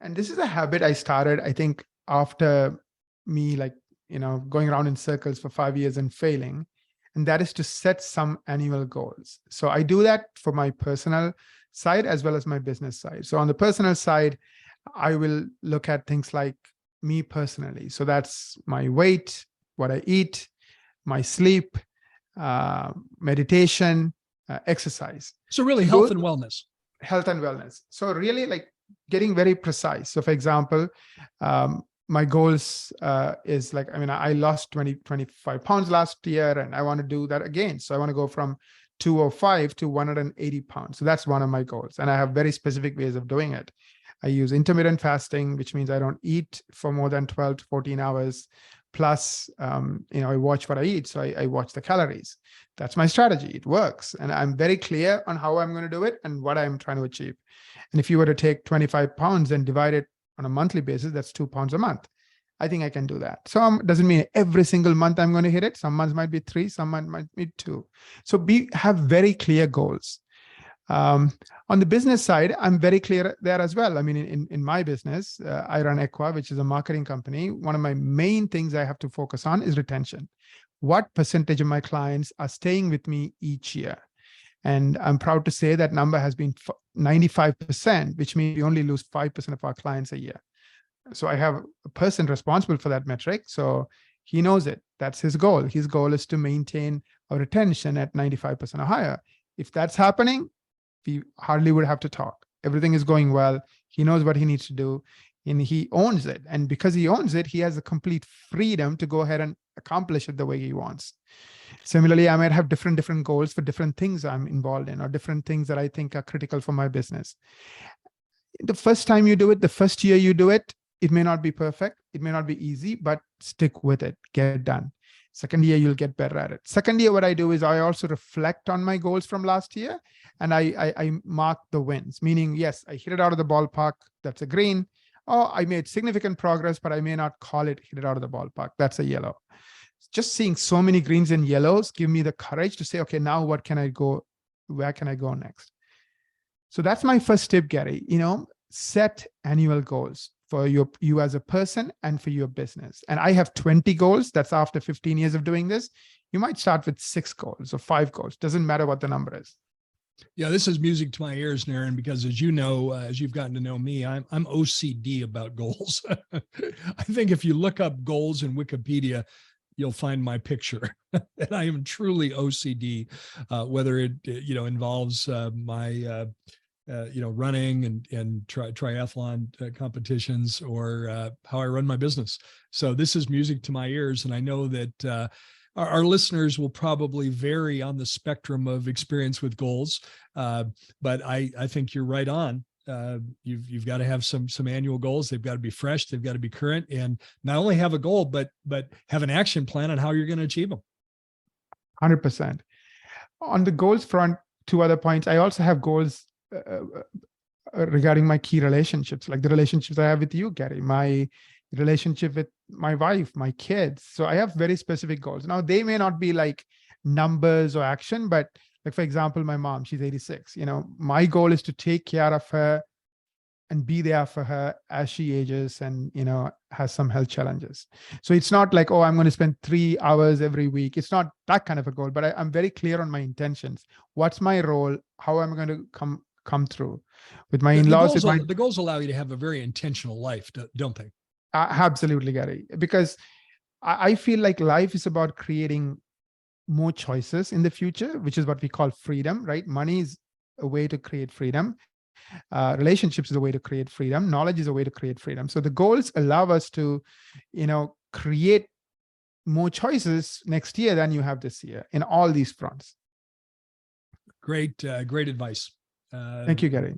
And this is a habit I started, I think, after me, like, going around in circles for 5 years and failing. And that is to set some annual goals. So I do that for my personal side as well as my business side. So on the personal side, I will look at things like me personally. So that's my weight, what I eat, my sleep, meditation, exercise. So really health and wellness. Health and wellness. So really like getting very precise. So for example, my goals is like, I lost 25 pounds last year and I want to do that again. So I want to go from 205 to 180 pounds. So that's one of my goals. And I have very specific ways of doing it. I use intermittent fasting, which means I don't eat for more than 12 to 14 hours. Plus, I watch what I eat. So I watch the calories. That's my strategy. It works. And I'm very clear on how I'm going to do it and what I'm trying to achieve. And if you were to take 25 pounds and divide it on a monthly basis, that's 2 pounds a month. I think I can do that. So doesn't mean every single month I'm going to hit it. Some months might be 3, some months might be 2. So have very clear goals. On the business side, I'm very clear there as well. In my business, I run Equa, which is a marketing company. One of my main things I have to focus on is retention. What percentage of my clients are staying with me each year? And I'm proud to say that number has been 95%, which means we only lose 5% of our clients a year. So I have a person responsible for that metric. So he knows it. That's his goal. His goal is to maintain our retention at 95% or higher. If that's happening, we hardly would have to talk. Everything is going well. He knows what he needs to do and he owns it. And because he owns it, he has the complete freedom to go ahead and accomplish it the way he wants. Similarly, I might have different goals for different things I'm involved in or different things that I think are critical for my business. The first time you do it, the first year you do it, it may not be perfect. It may not be easy, but stick with it, get it done. Second year, you'll get better at it. Second year, what I do is I also reflect on my goals from last year and I mark the wins, meaning, yes, I hit it out of the ballpark. That's a green. Oh, I made significant progress, but I may not call it hit it out of the ballpark. That's a yellow. Just seeing so many greens and yellows give me the courage to say, okay, now what can I go? Where can I go next? So that's my first tip, Gary. Set annual goals for you as a person and for your business. And I have 20 goals. That's after 15 years of doing this. You might start with 6 goals or 5 goals. Doesn't matter what the number is. Yeah, this is music to my ears, Naren, because as you know, as you've gotten to know me, I'm OCD about goals. I think if you look up goals in Wikipedia, you'll find my picture. And I am truly OCD, whether it involves my running and triathlon competitions or how I run my business. So this is music to my ears. And I know that our listeners will probably vary on the spectrum of experience with goals. But I think you're right on. You've got to have some annual goals. They've got to be fresh. They've got to be current, and not only have a goal, but have an action plan on how you're going to achieve them. 100%. On the goals front, 2 other points. I also have goals regarding my key relationships, like the relationships I have with you, Gary, my relationship with my wife, my kids. So I have very specific goals. Now, they may not be like numbers or action, but like, for example, my mom, she's 86. My goal is to take care of her and be there for her as she ages and, has some health challenges. So it's not like, oh, I'm going to spend 3 hours every week. It's not that kind of a goal, but I'm very clear on my intentions. What's my role? How am I going to come through with my in-laws? The goals allow you to have a very intentional life, don't they? Absolutely, Gary, because I feel like life is about creating more choices in the future, which is what we call freedom, right? Money is a way to create freedom. Relationships is a way to create freedom. Knowledge is a way to create freedom. So the goals allow us to, create more choices next year than you have this year in all these fronts. Great advice. Thank you, Gary.